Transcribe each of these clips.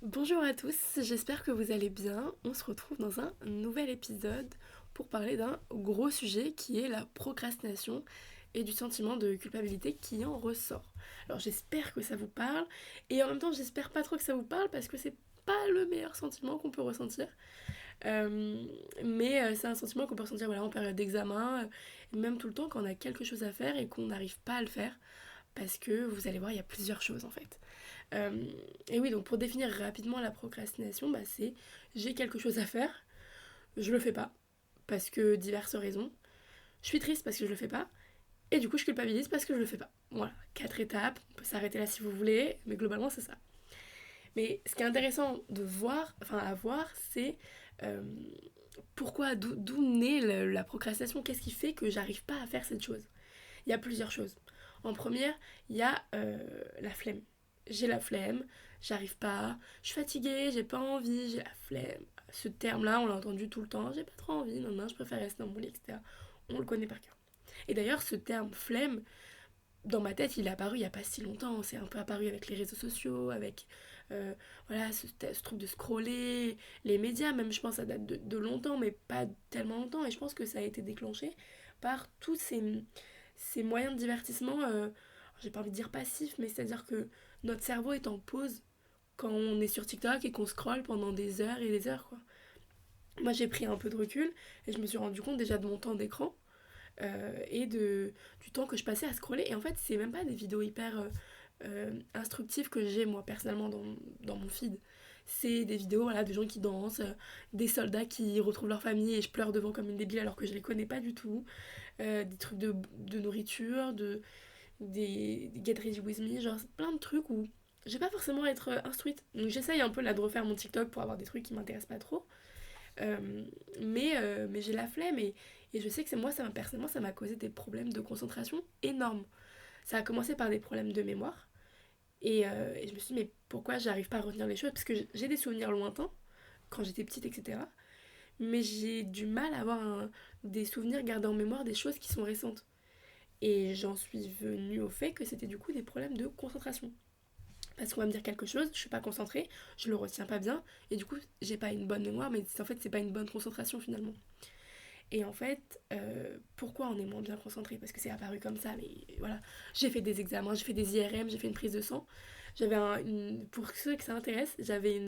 Bonjour à tous, j'espère que vous allez bien. On se retrouve dans un nouvel épisode pour parler d'un gros sujet qui est la procrastination et du sentiment de culpabilité qui en ressort. Alors j'espère que ça vous parle et en même temps j'espère pas trop que ça vous parle parce que c'est pas le meilleur sentiment qu'on peut ressentir. Euh, mais c'est un sentiment qu'on peut ressentir voilà, en période d'examen, même tout le temps quand on a quelque chose à faire et qu'on n'arrive pas à le faire parce que vous allez voir il y a plusieurs choses en fait. Euh, et oui, donc pour définir rapidement la procrastination, c'est j'ai quelque chose à faire, je le fais pas, parce que diverses raisons. Je suis triste parce que je le fais pas, et du coup je culpabilise parce que je le fais pas. Voilà, 4 étapes, on peut s'arrêter là si vous voulez, mais globalement c'est ça. Mais ce qui est intéressant de voir, enfin à voir, c'est euh, pourquoi, d'où naît la procrastination, qu'est-ce qui fait que j'arrive pas à faire cette chose. Il y a plusieurs choses. En première, il y a la flemme. J'ai la flemme, j'arrive pas, je suis fatiguée, j'ai pas envie, j'ai la flemme. Ce terme-là, on l'a entendu tout le temps, j'ai pas trop envie, non, non, je préfère rester dans mon lit, etc. On le connaît par cœur. Et d'ailleurs, ce terme flemme, dans ma tête, il est apparu il y a pas si longtemps. C'est un peu apparu avec les réseaux sociaux, avec voilà, ce truc de scroller, les médias, même je pense ça date de longtemps, mais pas tellement longtemps. Et je pense que ça a été déclenché par tous ces moyens de divertissement, j'ai pas envie de dire passif, mais c'est-à-dire que notre cerveau est en pause quand on est sur TikTok et qu'on scrolle pendant des heures et des heures, quoi. Moi, j'ai pris un peu de recul et je me suis rendu compte déjà de mon temps d'écran du temps que je passais à scroller. Et en fait, c'est même pas des vidéos hyper instructives que j'ai, moi, personnellement, dans mon feed. C'est des vidéos voilà, de gens qui dansent, des soldats qui retrouvent leur famille et je pleure devant comme une débile alors que je les connais pas du tout, des trucs de nourriture, des Get Ready With Me, genre plein de trucs où j'ai pas forcément à être instruite. Donc j'essaye un peu là de refaire mon TikTok pour avoir des trucs qui m'intéressent pas trop. Euh, mais j'ai la flemme et je sais que c'est moi, personnellement, ça m'a causé des problèmes de concentration énormes. Ça a commencé par des problèmes de mémoire et je me suis dit, mais pourquoi j'arrive pas à retenir les choses? Parce que j'ai des souvenirs lointains quand j'étais petite, etc. Mais j'ai du mal à avoir des souvenirs gardés en mémoire des choses qui sont récentes. Et j'en suis venue au fait que c'était du coup des problèmes de concentration. Parce qu'on va me dire quelque chose, je suis pas concentrée, je le retiens pas bien, et du coup j'ai pas une bonne mémoire, mais en fait c'est pas une bonne concentration finalement. Et en fait, pourquoi on est moins bien concentré? Parce que c'est apparu comme ça, mais voilà. J'ai fait des examens, j'ai fait des IRM, j'ai fait une prise de sang. Pour ceux que ça intéresse, j'avais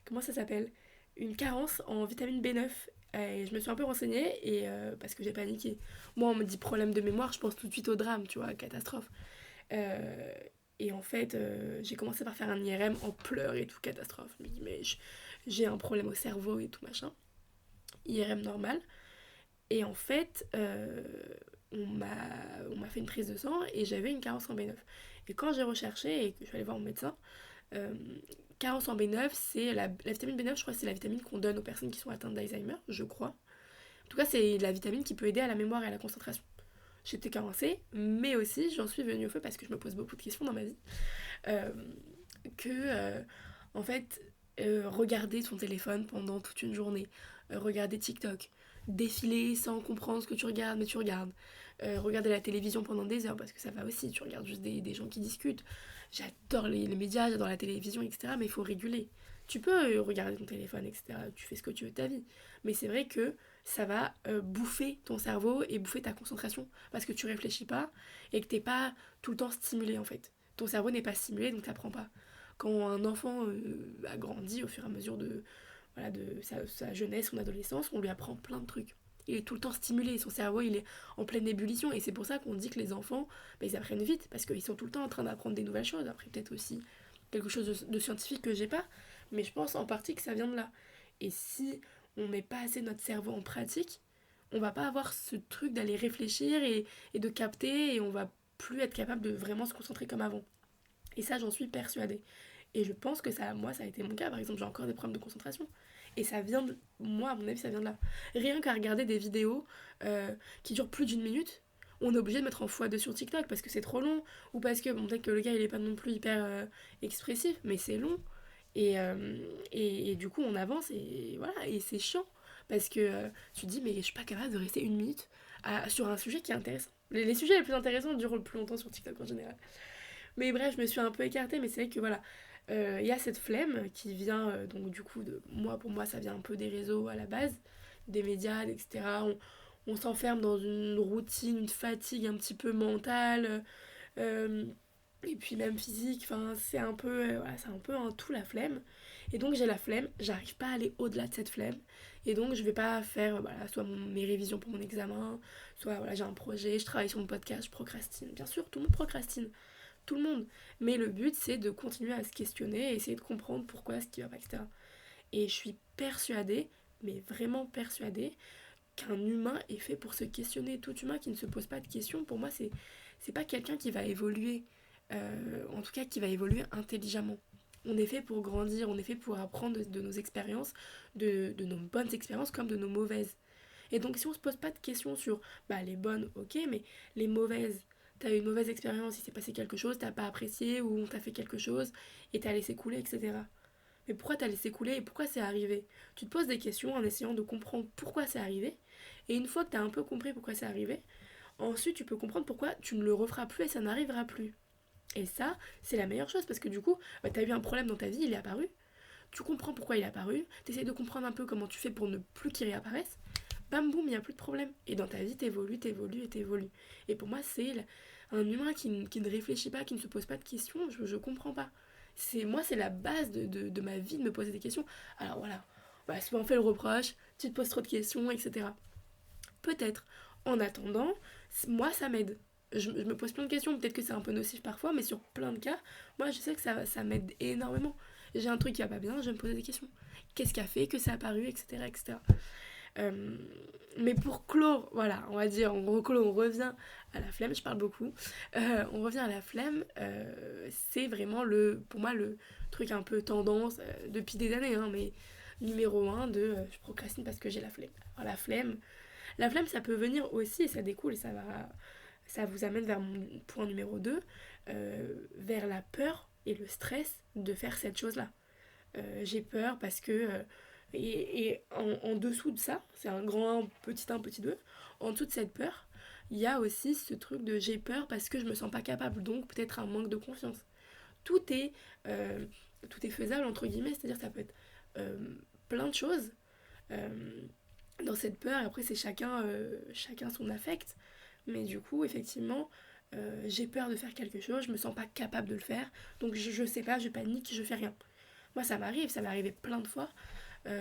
comment ça s'appelle? Une carence en vitamine B9. Et je me suis un peu renseignée et parce que j'ai paniqué. Moi, on me dit problème de mémoire, je pense tout de suite au drame, tu vois, catastrophe. Euh, et en fait, j'ai commencé par faire un IRM en pleurs et tout, catastrophe. Je me dis, mais j'ai un problème au cerveau et tout machin. IRM normal. Et en fait, on m'a fait une prise de sang et j'avais une carence en B9. Et quand j'ai recherché et que je suis allée voir mon médecin, euh, carence en B9, c'est la vitamine B9, je crois que c'est la vitamine qu'on donne aux personnes qui sont atteintes d'Alzheimer, je crois. En tout cas, c'est la vitamine qui peut aider à la mémoire et à la concentration. J'étais carencée, mais aussi j'en suis venue au feu parce que je me pose beaucoup de questions dans ma vie. Euh, que, en fait, regarder son téléphone pendant toute une journée, regarder TikTok, défiler sans comprendre ce que tu regardes, mais tu regardes, regarder la télévision pendant des heures, parce que ça va aussi, tu regardes juste des gens qui discutent. J'adore les médias, j'adore la télévision, etc., mais il faut réguler. Tu peux regarder ton téléphone, etc., tu fais ce que tu veux de ta vie, mais c'est vrai que ça va bouffer ton cerveau et bouffer ta concentration, parce que tu réfléchis pas et que t'es pas tout le temps stimulé en fait. Ton cerveau n'est pas stimulé, donc t'apprends pas. Quand un enfant a grandi au fur et à mesure voilà, de sa jeunesse, son adolescence, on lui apprend plein de trucs. Il est tout le temps stimulé, son cerveau il est en pleine ébullition et c'est pour ça qu'on dit que les enfants ils apprennent vite parce qu'ils sont tout le temps en train d'apprendre des nouvelles choses. Après peut-être aussi quelque chose de scientifique que j'ai pas, mais je pense en partie que ça vient de là. Et si on met pas assez notre cerveau en pratique, on va pas avoir ce truc d'aller réfléchir et de capter et on va plus être capable de vraiment se concentrer comme avant. Et ça, j'en suis persuadée. Et je pense que ça, moi, ça a été mon cas. Par exemple, j'ai encore des problèmes de concentration. Et ça vient de. Moi, à mon avis, ça vient de là. Rien qu'à regarder des vidéos qui durent plus d'une minute, on est obligé de mettre en x2 sur TikTok parce que c'est trop long. Ou parce que, bon, peut-être que le gars, il est pas non plus hyper expressif, mais c'est long. Et du coup, on avance et voilà. Et c'est chiant. Parce que tu te dis, mais je suis pas capable de rester une minute sur un sujet qui est intéressant. Les sujets les plus intéressants durent le plus longtemps sur TikTok en général. Mais bref, je me suis un peu écartée, mais c'est vrai que voilà, Il y a cette flemme qui vient, donc du coup, pour moi, ça vient un peu des réseaux à la base, des médias, etc. On s'enferme dans une routine, une fatigue un petit peu mentale, euh, et puis même physique, enfin, voilà, c'est un peu un tout la flemme. Et donc j'ai la flemme, j'arrive pas à aller au-delà de cette flemme. Et donc je vais pas faire voilà, soit mes révisions pour mon examen, soit voilà, j'ai un projet, je travaille sur mon podcast, je procrastine. Bien sûr, tout le monde procrastine, tout le monde. Mais le but, c'est de continuer à se questionner et essayer de comprendre pourquoi, ce qui va pas, etc. Et je suis persuadée, mais vraiment persuadée, qu'un humain est fait pour se questionner. Tout humain qui ne se pose pas de questions, pour moi, c'est pas quelqu'un qui va évoluer, en tout cas qui va évoluer intelligemment. On est fait pour grandir, on est fait pour apprendre de nos expériences, de nos bonnes expériences comme de nos mauvaises. Et donc si on se pose pas de questions sur les bonnes, ok, mais les mauvaises, t'as eu une mauvaise expérience, il s'est passé quelque chose, t'as pas apprécié ou on t'a fait quelque chose et t'as laissé couler, etc. Mais pourquoi t'as laissé couler et pourquoi c'est arrivé? Tu te poses des questions en essayant de comprendre pourquoi c'est arrivé. Et une fois que t'as un peu compris pourquoi c'est arrivé, ensuite tu peux comprendre pourquoi tu ne le referas plus et ça n'arrivera plus. Et ça, c'est la meilleure chose parce que du coup, t'as eu un problème dans ta vie, il est apparu. Tu comprends pourquoi il est apparu. T'essayes de comprendre un peu comment tu fais pour ne plus qu'il réapparaisse. Bam boum, il n'y a plus de problème. Et dans ta vie, t'évolues, t'évolues et t'évolues. Et pour moi, c'est un humain qui ne réfléchit pas, qui ne se pose pas de questions. Je comprends pas. C'est la base de ma vie de me poser des questions. Alors voilà, souvent on fait le reproche, tu te poses trop de questions, etc. Peut-être. En attendant, moi ça m'aide. Je me pose plein de questions, peut-être que c'est un peu nocif parfois, mais sur plein de cas, moi je sais que ça m'aide énormément. J'ai un truc qui va pas bien, je vais me poser des questions. Qu'est-ce qui a fait que ça a apparu, etc. etc. Euh, mais pour clore, voilà, on va dire, on revient à la flemme, je parle beaucoup. On revient à la flemme, c'est vraiment pour moi le truc un peu tendance depuis des années, hein, mais numéro un je procrastine parce que j'ai la flemme. Alors, la flemme, ça peut venir aussi et ça découle et ça vous amène vers mon point numéro 2, vers la peur et le stress de faire cette chose-là. J'ai peur parce que et en dessous de ça, c'est un grand 1, petit 2, en dessous de cette peur, il y a aussi ce truc de j'ai peur parce que je me sens pas capable, donc peut-être un manque de confiance. Tout est, euh, tout est faisable, entre guillemets, c'est-à-dire ça peut être euh, plein de choses euh, dans cette peur, et après c'est chacun son affect, mais du coup, effectivement, j'ai peur de faire quelque chose, je me sens pas capable de le faire, donc je sais pas, je panique, je fais rien. Moi, ça m'est arrivé plein de fois.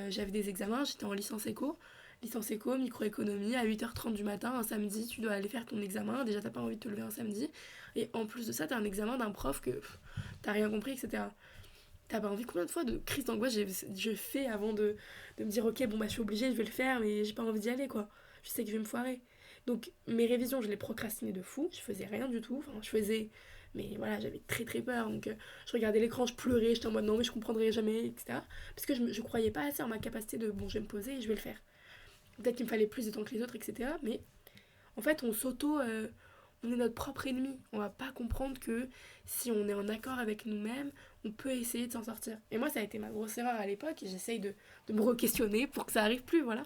J'avais des examens, j'étais en licence éco, microéconomie, à 8h30 du matin, un samedi, tu dois aller faire ton examen. Déjà, t'as pas envie de te lever un samedi. Et en plus de ça, t'as un examen d'un prof que t'as rien compris, etc. T'as pas envie, combien de fois de crise d'angoisse je fais avant de me dire, ok, bon, je suis obligée, je vais le faire, mais j'ai pas envie d'y aller, quoi. Je sais que je vais me foirer. Donc, mes révisions, je les procrastinais de fou. Je faisais rien du tout. Enfin, je faisais. Mais voilà, j'avais très très peur. Donc, je regardais l'écran, je pleurais. J'étais en mode non, mais je comprendrai jamais, etc. Parce que je croyais pas assez en ma capacité de bon, je vais me poser et je vais le faire. Peut-être qu'il me fallait plus de temps que les autres, etc. Mais en fait, on est notre propre ennemi. On va pas comprendre que si on est en accord avec nous-mêmes, on peut essayer de s'en sortir. Et moi, ça a été ma grosse erreur à l'époque et j'essaye de me re-questionner pour que ça arrive plus, voilà.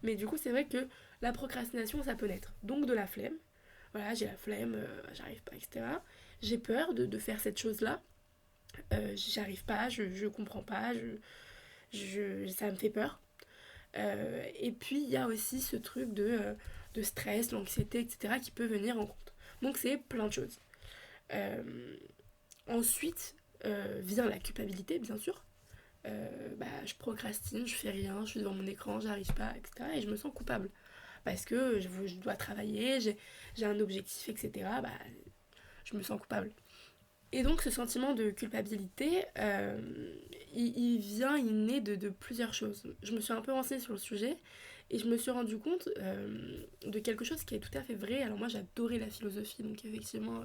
Mais du coup, c'est vrai que la procrastination, ça peut naître. Donc de la flemme. Voilà, j'ai la flemme, j'arrive pas, etc. J'ai peur de faire cette chose-là. J'arrive pas, je comprends pas, ça me fait peur. Et puis, il y a aussi ce truc de stress, l'anxiété, etc. qui peut venir en compte. Donc, c'est plein de choses. Euh, Ensuite, vient la culpabilité, bien sûr. Je procrastine, je fais rien, je suis devant mon écran, j'arrive pas, etc. Et je me sens coupable. Parce que je dois travailler, j'ai un objectif, etc. Je me sens coupable. Et donc ce sentiment de culpabilité, il naît de plusieurs choses. Je me suis un peu renseignée sur le sujet et je me suis rendu compte de quelque chose qui est tout à fait vrai. Alors moi j'adorais la philosophie, donc effectivement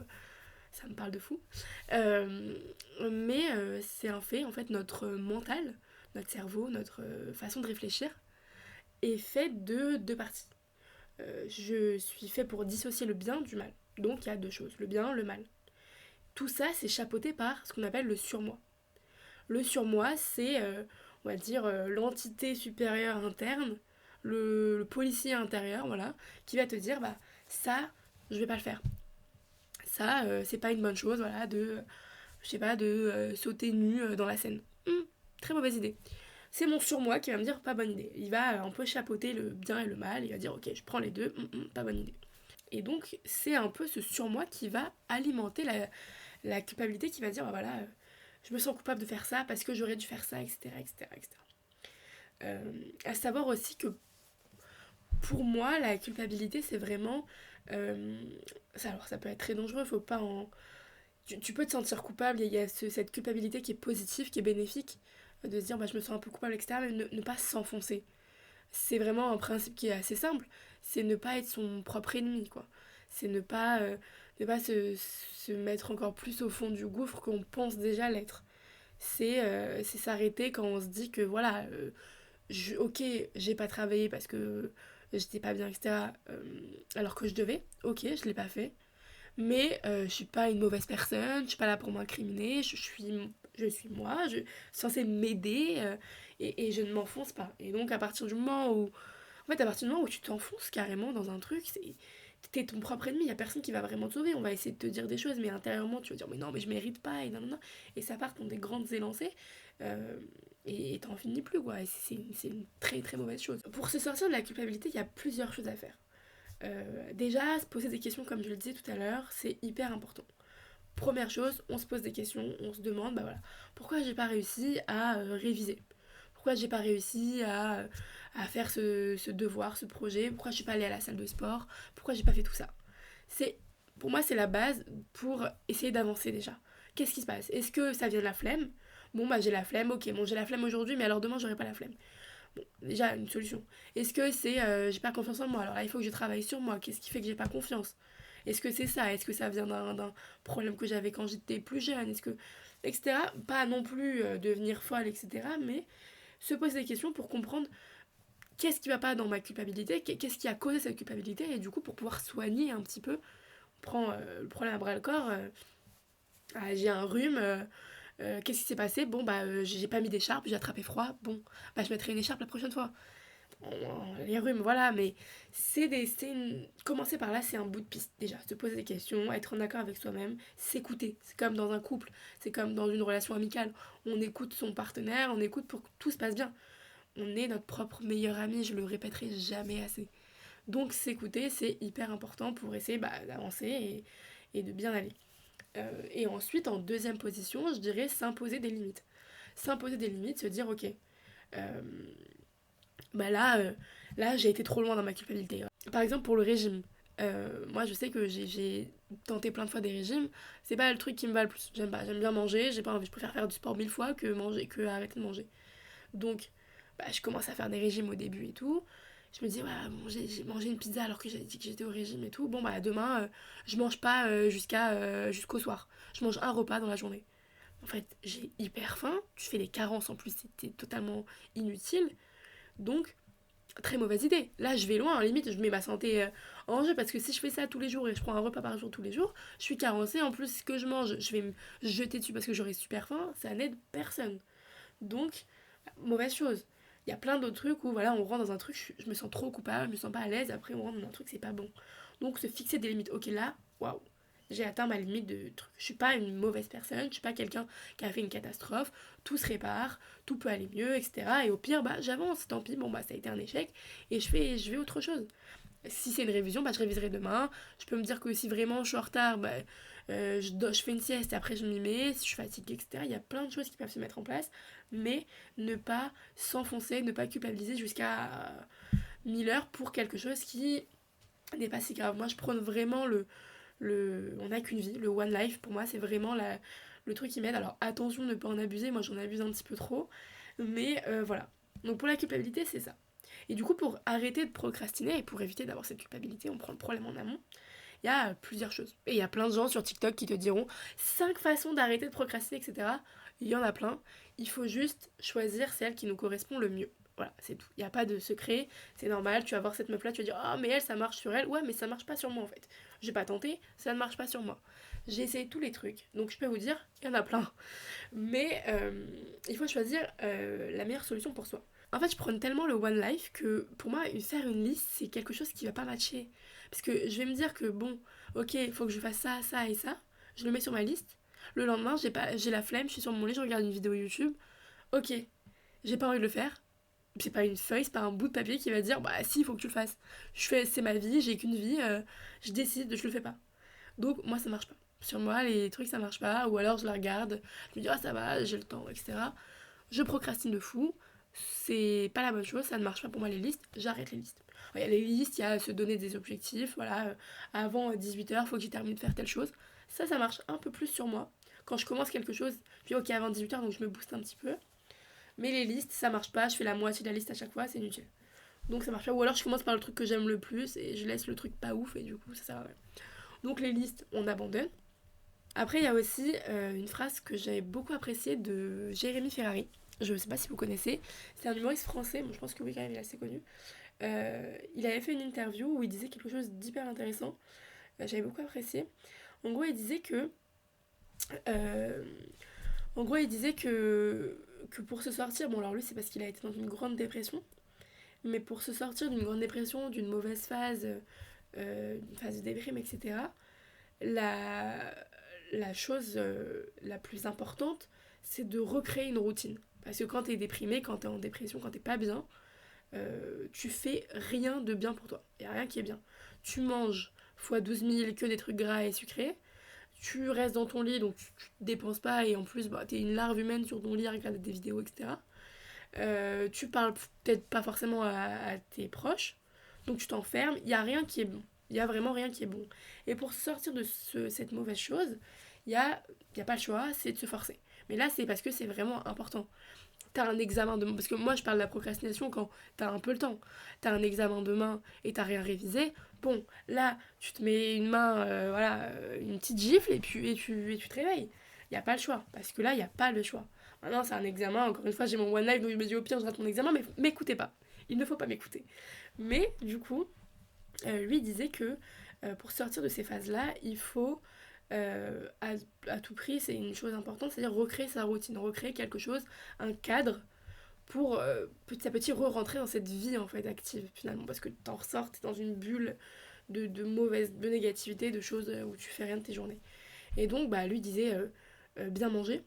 ça me parle de fou. Mais c'est un fait, en fait notre mental, notre cerveau, notre façon de réfléchir est fait de deux parties. Je suis fait pour dissocier le bien du mal. Donc il y a deux choses, le bien, le mal. Tout ça, c'est chapeauté par ce qu'on appelle le surmoi. Le surmoi, c'est, on va dire, l'entité supérieure interne, le policier intérieur, voilà, qui va te dire, ça, je vais pas le faire. Ça, c'est pas une bonne chose, voilà, je sais pas, de sauter nu dans la Seine. Très mauvaise idée. C'est mon surmoi qui va me dire pas bonne idée. Il va un peu chapeauter le bien et le mal, il va dire ok, je prends les deux, pas bonne idée. Et donc, c'est un peu ce surmoi qui va alimenter la culpabilité, qui va dire, bah voilà, je me sens coupable de faire ça parce que j'aurais dû faire ça, etc. etc., etc. À savoir aussi que pour moi, la culpabilité, c'est vraiment... euh, alors, ça peut être très dangereux, faut pas en... Tu peux te sentir coupable, il y a cette culpabilité qui est positive, qui est bénéfique, de se dire, bah, je me sens un peu coupable, etc., mais ne pas s'enfoncer. C'est vraiment un principe qui est assez simple, c'est ne pas être son propre ennemi, quoi. C'est ne pas se mettre encore plus au fond du gouffre qu'on pense déjà l'être. C'est s'arrêter quand on se dit que voilà, ok, j'ai pas travaillé parce que j'étais pas bien, etc. Alors que je devais, ok, je l'ai pas fait. Mais je suis pas une mauvaise personne, je suis pas là pour m'incriminer, je suis moi, je suis censée m'aider et je ne m'enfonce pas. Et donc à partir du moment où... En fait, à partir du moment où tu t'enfonces carrément dans un truc, t'es ton propre ennemi, il y a personne qui va vraiment te sauver. On va essayer de te dire des choses, mais intérieurement, tu vas dire, mais non, mais je mérite pas, et non, non, non. Et ça part dans des grandes élancées, euh, et t'en finis plus, quoi. Et c'est une très très mauvaise chose. Pour se sortir de la culpabilité, il y a plusieurs choses à faire. Déjà, se poser des questions, comme je le disais tout à l'heure, c'est hyper important. Première chose, on se pose des questions, on se demande, bah voilà, pourquoi j'ai pas réussi à réviser? Pourquoi j'ai pas réussi à faire ce devoir, ce projet? Pourquoi je suis pas allée à la salle de sport? Pourquoi j'ai pas fait tout ça? C'est, pour moi, c'est la base pour essayer d'avancer déjà. Qu'est-ce qui se passe? Est-ce que ça vient de la flemme? Bon, bah j'ai la flemme, ok, bon, j'ai la flemme aujourd'hui, mais alors demain, j'aurai pas la flemme. Bon, déjà, une solution. Est-ce que c'est j'ai pas confiance en moi? Alors là, il faut que je travaille sur moi. Qu'est-ce qui fait que j'ai pas confiance? Est-ce que c'est ça? Est-ce que ça vient d'un problème que j'avais quand j'étais plus jeune? Est-ce que... etc. Pas non plus devenir folle, etc. Mais se poser des questions pour comprendre qu'est-ce qui va pas dans ma culpabilité, qu'est-ce qui a causé cette culpabilité, et du coup, pour pouvoir soigner un petit peu, on prend le problème à bras le corps. Ah, j'ai un rhume, qu'est-ce qui s'est passé? Bon, bah, j'ai pas mis d'écharpe, j'ai attrapé froid. Bon, bah, je mettrai une écharpe la prochaine fois. Les rhumes, voilà, mais commencer par là, c'est un bout de piste déjà. Se poser des questions, être en accord avec soi-même, s'écouter. C'est comme dans un couple, c'est comme dans une relation amicale. On écoute son partenaire, on écoute pour que tout se passe bien. On est notre propre meilleur ami, je le répéterai jamais assez. Donc s'écouter, c'est hyper important pour essayer d'avancer et de bien aller. Et ensuite, en deuxième position, je dirais s'imposer des limites. S'imposer des limites, se dire, ok, euh, bah là j'ai été trop loin dans ma culpabilité. Par exemple, pour le régime. Moi, je sais que j'ai tenté plein de fois des régimes. C'est pas le truc qui me va le plus. J'aime pas. J'aime bien manger. J'ai pas envie. Je préfère faire du sport 1000 fois que manger, que arrêter de manger. Donc, bah, je commence à faire des régimes au début et tout. Je me dis, ouais, bon, j'ai mangé une pizza alors que j'avais dit que j'étais au régime et tout. Bon, bah, demain, je mange pas jusqu'au soir. Je mange un repas dans la journée. En fait, j'ai hyper faim. Tu fais des carences en plus, c'était totalement inutile. Donc, très mauvaise idée. Là, je vais loin, limite, je mets ma santé en jeu parce que si je fais ça tous les jours et je prends un repas par jour tous les jours, je suis carencée. En plus, ce que je mange, je vais me jeter dessus parce que j'aurai super faim. Ça n'aide personne. Donc, mauvaise chose. Il y a plein d'autres trucs où voilà, on rentre dans un truc, je me sens trop coupable, je me sens pas à l'aise, après on rentre dans un truc, c'est pas bon. Donc, se fixer des limites. Ok, là, waouh, j'ai atteint ma limite de truc. Je suis pas une mauvaise personne, je suis pas quelqu'un qui a fait une catastrophe, tout se répare, tout peut aller mieux, etc. Et au pire, bah j'avance, tant pis, bon bah ça a été un échec, et je vais autre chose. Si c'est une révision, bah je réviserai demain. Je peux me dire que si vraiment je suis en retard, bah, je fais une sieste et après je m'y mets, si je suis fatiguée, etc. Il y a plein de choses qui peuvent se mettre en place, mais ne pas s'enfoncer, ne pas culpabiliser jusqu'à 1000 heures pour quelque chose qui n'est pas si grave. Moi je prône vraiment on n'a qu'une vie, le one life, pour moi c'est vraiment le truc qui m'aide. Alors attention de ne pas en abuser, moi j'en abuse un petit peu trop, mais voilà. Donc pour la culpabilité c'est ça. Et du coup pour arrêter de procrastiner et pour éviter d'avoir cette culpabilité, on prend le problème en amont, il y a plusieurs choses. Et il y a plein de gens sur TikTok qui te diront 5 façons d'arrêter de procrastiner, etc. Il y en a plein. Il faut juste choisir celle qui nous correspond le mieux. Voilà, c'est tout. Il n'y a pas de secret, c'est normal. Tu vas voir cette meuf-là, tu vas dire ah, mais elle, ça marche sur elle. Ouais, mais ça marche pas sur moi en fait. J'ai pas tenté, ça ne marche pas sur moi. J'ai essayé tous les trucs. Donc je peux vous dire, il y en a plein. Mais il faut choisir la meilleure solution pour soi. En fait, je prône tellement le One Life que pour moi, faire une liste, c'est quelque chose qui va pas matcher. Parce que je vais me dire que bon, ok, il faut que je fasse ça, ça et ça. Je le mets sur ma liste. Le lendemain, j'ai la flemme, je suis sur mon lit, je regarde une vidéo YouTube. Ok, j'ai pas envie de le faire. C'est pas une feuille, c'est pas un bout de papier qui va dire bah si, il faut que tu le fasses. C'est ma vie, j'ai qu'une vie, je décide, je le fais pas. Donc moi ça marche pas. Sur moi, les trucs ça marche pas, ou alors je la regarde, je me dis ah ça va, j'ai le temps, etc. Je procrastine de fou, c'est pas la bonne chose, ça ne marche pas pour moi les listes, j'arrête les listes. Il y a les listes, il y a se donner des objectifs, voilà, avant 18h, faut que j'ai terminé de faire telle chose. Ça marche un peu plus sur moi. Quand je commence quelque chose, je dis ok avant 18h, donc je me booste un petit peu. Mais les listes, ça marche pas, je fais la moitié de la liste à chaque fois, c'est inutile. Donc ça marche pas. Ou alors je commence par le truc que j'aime le plus et je laisse le truc pas ouf et du coup ça sert à rien. Donc les listes, on abandonne. Après, il y a aussi une phrase que j'avais beaucoup appréciée de Jérémy Ferrari. Je ne sais pas si vous connaissez. C'est un humoriste français, bon, je pense que oui, quand même, il est assez connu. Il avait fait une interview où il disait quelque chose d'hyper intéressant. J'avais beaucoup apprécié. En gros, il disait que. euh, En gros, il disait que pour se sortir, bon, alors lui, c'est parce qu'il a été dans une grande dépression, mais pour se sortir d'une grande dépression, d'une mauvaise phase, une phase de déprime, etc., la, la chose la plus importante, c'est de recréer une routine. Parce que quand t'es déprimé, quand t'es en dépression, quand t'es pas bien, tu fais rien de bien pour toi. Y a rien qui est bien. Tu manges fois 12 000 que des trucs gras et sucrés. Tu restes dans ton lit, donc tu te dépenses pas et en plus, bah, t'es une larve humaine sur ton lit à regarder des vidéos, etc. Tu parles peut-être pas forcément à tes proches, donc tu t'enfermes. Il y a rien qui est bon. Il y a vraiment rien qui est bon. Et pour sortir de cette mauvaise chose, il y a pas le choix, c'est de se forcer. Mais là, c'est parce que c'est vraiment important. T'as un examen demain, parce que moi je parle de la procrastination quand t'as un peu le temps. T'as un examen demain et t'as rien révisé. Bon, là, tu te mets une main, voilà, une petite gifle et tu te réveilles. Il n'y a pas le choix, parce que là, il n'y a pas le choix. Maintenant, c'est un examen, encore une fois, j'ai mon one life, donc je me dis au pire, je rate mon examen, mais m'écoutez pas. Il ne faut pas m'écouter. Mais, du coup, lui disait que pour sortir de ces phases-là, il faut à tout prix, c'est une chose importante, c'est-à-dire recréer sa routine, recréer quelque chose, un cadre pour petit à petit re-rentrer dans cette vie en fait active finalement, parce que t'en ressors, t'es dans une bulle de négativité, de choses où tu fais rien de tes journées. Et donc, bah, lui disait bien manger,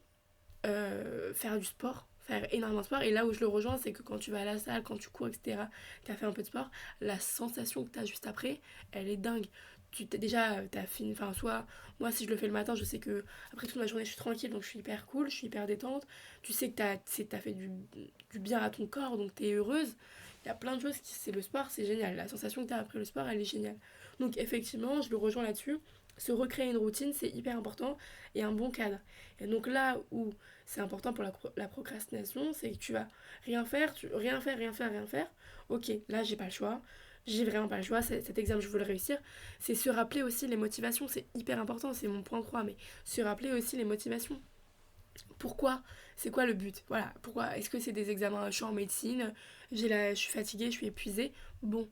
faire du sport, faire énormément de sport. Et là où je le rejoins, c'est que quand tu vas à la salle, quand tu cours, etc., tu as fait un peu de sport, la sensation que tu as juste après, elle est dingue. Tu t'es déjà, t'as fini, enfin, soit, moi, si je le fais le matin, je sais que après toute ma journée, je suis tranquille, donc je suis hyper cool, je suis hyper détente. Tu sais que t'as fait du bien à ton corps, donc t'es heureuse. Il y a plein de choses c'est le sport, c'est génial. La sensation que t'as après le sport, elle est géniale. Donc, effectivement, je le rejoins là-dessus. Se recréer une routine, c'est hyper important et un bon cadre. Et donc, là où c'est important pour la procrastination, c'est que tu vas rien faire, rien faire, rien faire, rien faire. Ok, là j'ai pas le choix, j'ai vraiment pas le choix, cet examen je veux le réussir. C'est se rappeler aussi les motivations, c'est hyper important, c'est mon point croix, mais se rappeler aussi les motivations. Pourquoi? C'est quoi le but? Voilà, pourquoi? Est-ce que c'est des examens? Je suis en médecine, je suis fatiguée, je suis épuisée. Bon,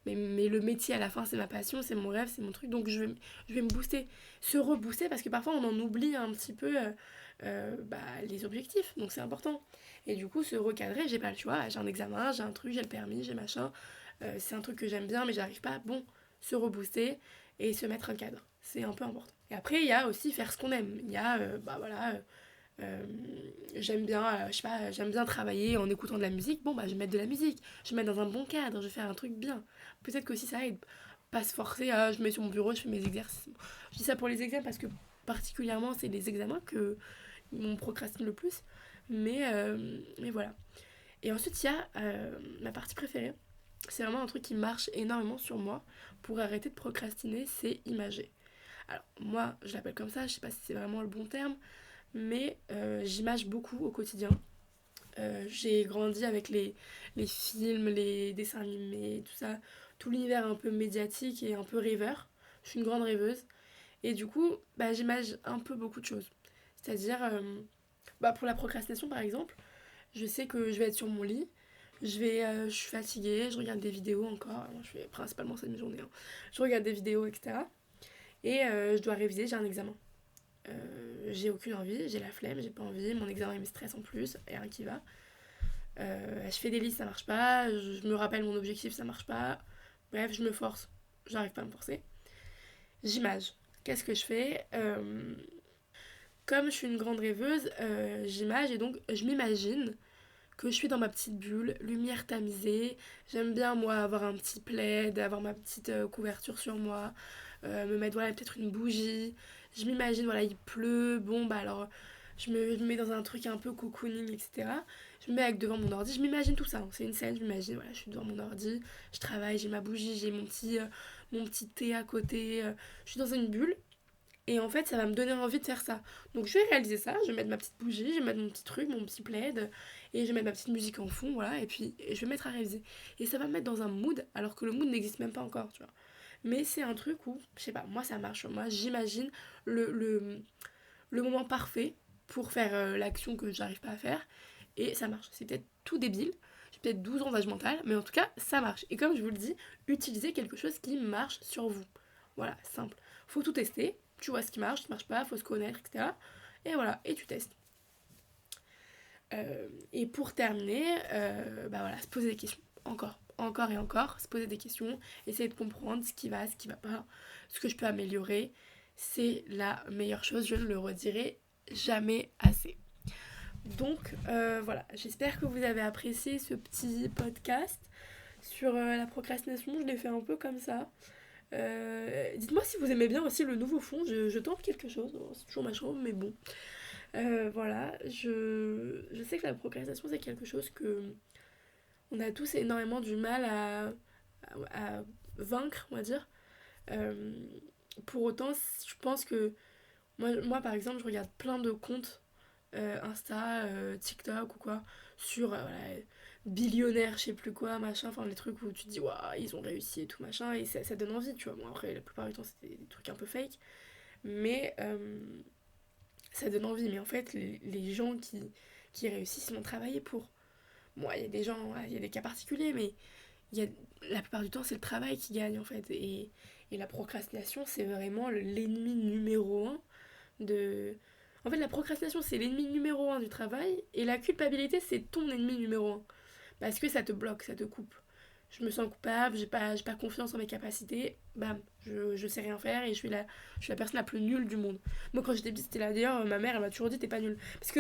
mais le métier à la fin c'est ma passion, c'est mon rêve, c'est mon truc, donc je vais me booster, se rebooster parce que parfois on en oublie un petit peu bah, les objectifs, donc c'est important. Et du coup se recadrer, j'ai pas le choix, j'ai un examen, j'ai un truc, j'ai le permis, j'ai machin, c'est un truc que j'aime bien mais j'arrive pas, bon, se rebooster et se mettre un cadre, c'est un peu important. Et après il y a aussi faire ce qu'on aime, il y a bah voilà euh, j'aime bien, je sais pas, j'aime bien travailler en écoutant de la musique. Bon, bah, je vais mettre de la musique, je vais mettre dans un bon cadre, je vais faire un truc bien. Peut-être que aussi ça aide. Pas se forcer à, je me mets sur mon bureau, je fais mes exercices. Je dis ça pour les examens parce que particulièrement, c'est les examens que m'ont procrastine le plus. Mais voilà. Et ensuite, il y a ma partie préférée. C'est vraiment un truc qui marche énormément sur moi pour arrêter de procrastiner, c'est imager. Alors, moi, je l'appelle comme ça, je sais pas si c'est vraiment le bon terme, mais j'image beaucoup au quotidien. J'ai grandi avec les films, les dessins animés, tout ça, tout l'univers un peu médiatique et un peu rêveur. Je suis une grande rêveuse. Et du coup, bah, j'image un peu beaucoup de choses. C'est-à-dire, bah, pour la procrastination par exemple, je sais que je vais être sur mon lit, je suis fatiguée, je regarde des vidéos encore. Alors, je fais principalement ça de mes journées, hein. Je regarde des vidéos, etc. Et je dois réviser, j'ai un examen. J'ai aucune envie, j'ai la flemme, j'ai pas envie, mon examen il me stresse en plus, et rien qui va. Je fais des listes, ça marche pas, je me rappelle mon objectif, ça marche pas. Bref, je me force, j'arrive pas à me forcer. J'image. Qu'est-ce que je fais comme je suis une grande rêveuse, j'imagine, et donc je m'imagine que je suis dans ma petite bulle, lumière tamisée. J'aime bien, moi, avoir un petit plaid, avoir ma petite couverture sur moi, me mettre, voilà, peut-être une bougie. Je m'imagine, voilà, il pleut, bon, bah alors, je me mets dans un truc un peu cocooning, etc. Je me mets avec devant mon ordi, je m'imagine tout ça, hein. C'est une scène, je m'imagine, voilà, je suis devant mon ordi, je travaille, j'ai ma bougie, j'ai mon petit thé à côté, je suis dans une bulle. Et en fait, ça va me donner envie de faire ça. Donc je vais réaliser ça, je vais mettre ma petite bougie, je vais mettre mon petit truc, mon petit plaid, et je vais mettre ma petite musique en fond, voilà, et puis je vais me mettre à réaliser. Et ça va me mettre dans un mood, alors que le mood n'existe même pas encore, tu vois. Mais c'est un truc où, je sais pas, moi ça marche. Moi j'imagine le, le, le moment parfait pour faire l'action que j'arrive pas à faire, et ça marche. C'est peut-être tout débile, j'ai peut-être 12 ans d'âge mental, mais en tout cas, ça marche. Et comme je vous le dis, utilisez quelque chose qui marche sur vous. Voilà, simple. Faut tout tester, tu vois ce qui marche pas, faut se connaître, etc. Et voilà, et tu testes. Et pour terminer, bah voilà, se poser des questions. Encore et encore, se poser des questions, essayer de comprendre ce qui va pas, ce que je peux améliorer. C'est la meilleure chose, je ne le redirai jamais assez. Donc voilà, j'espère que vous avez apprécié ce petit podcast sur la procrastination. Je l'ai fait un peu comme ça. Dites-moi si vous aimez bien aussi le nouveau fond. Je tente quelque chose. Bon, c'est toujours ma chambre, mais bon. Voilà, je sais que la procrastination, c'est quelque chose que on a tous énormément du mal à vaincre, on va dire. Euh, pour autant, je pense que moi, par exemple, je regarde plein de comptes Insta, TikTok ou quoi, sur voilà, billionnaire, je sais plus quoi, machin, enfin les trucs où tu te dis, waouh, ils ont réussi et tout, machin, et ça donne envie, tu vois. Bon, après, la plupart du temps, c'est des trucs un peu fake, mais ça donne envie. Mais en fait, les gens qui réussissent, ils ont travaillé pour. Bon, il y a des gens, il y a des cas particuliers, mais il y a, la plupart du temps, c'est le travail qui gagne, en fait. Et la procrastination, c'est vraiment l'ennemi numéro un de... En fait, la procrastination, c'est l'ennemi numéro un du travail, et la culpabilité, c'est ton ennemi numéro un. Parce que ça te bloque, ça te coupe. Je me sens coupable, j'ai pas confiance en mes capacités, bam, je sais rien faire et je suis la personne la plus nulle du monde. Moi, quand j'étais petite, c'était là. D'ailleurs, ma mère, elle m'a toujours dit, t'es pas nulle. Parce que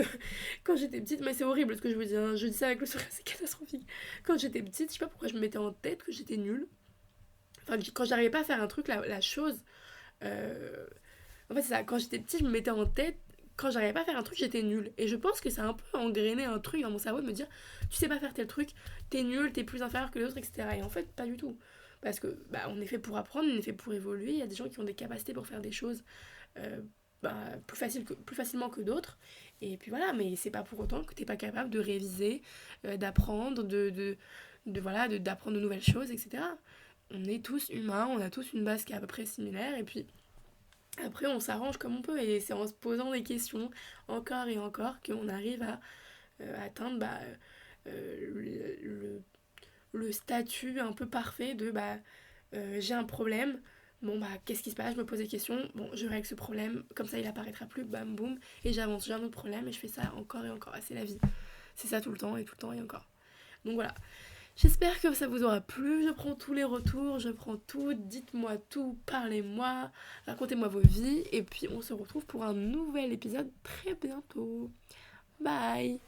quand j'étais petite, mais c'est horrible ce que je vous dis, hein, je dis ça avec le sourire, c'est catastrophique. Quand j'étais petite, je sais pas pourquoi je me mettais en tête que j'étais nulle. Enfin, quand j'arrivais pas à faire un truc, la chose. euh, En fait, c'est ça, quand j'étais petite, je me mettais en tête, quand j'arrivais pas à faire un truc, j'étais nulle. Et je pense que ça a un peu engrainé un truc dans mon cerveau de me dire, tu sais pas faire tel truc, t'es nul, t'es plus inférieur que les autres, etc. Et en fait, pas du tout. Parce que, bah, on est fait pour apprendre, on est fait pour évoluer. Il y a des gens qui ont des capacités pour faire des choses euh, bah, plus facilement que d'autres. Et puis voilà, mais c'est pas pour autant que t'es pas capable de réviser, d'apprendre, voilà, d'apprendre de nouvelles choses, etc. On est tous humains, on a tous une base qui est à peu près similaire. Et puis, après, on s'arrange comme on peut et c'est en se posant des questions encore et encore qu'on arrive à atteindre le statut un peu parfait de j'ai un problème, bon bah qu'est-ce qui se passe, je me pose des questions, bon je règle ce problème, comme ça il apparaîtra plus, bam boum, et j'avance, j'ai un autre problème et je fais ça encore et encore, ah, c'est la vie, c'est ça tout le temps et tout le temps et encore. Donc voilà, j'espère que ça vous aura plu. Je prends tous les retours, je prends tout. Dites-moi tout, parlez-moi, racontez-moi vos vies. Et puis on se retrouve pour un nouvel épisode très bientôt. Bye!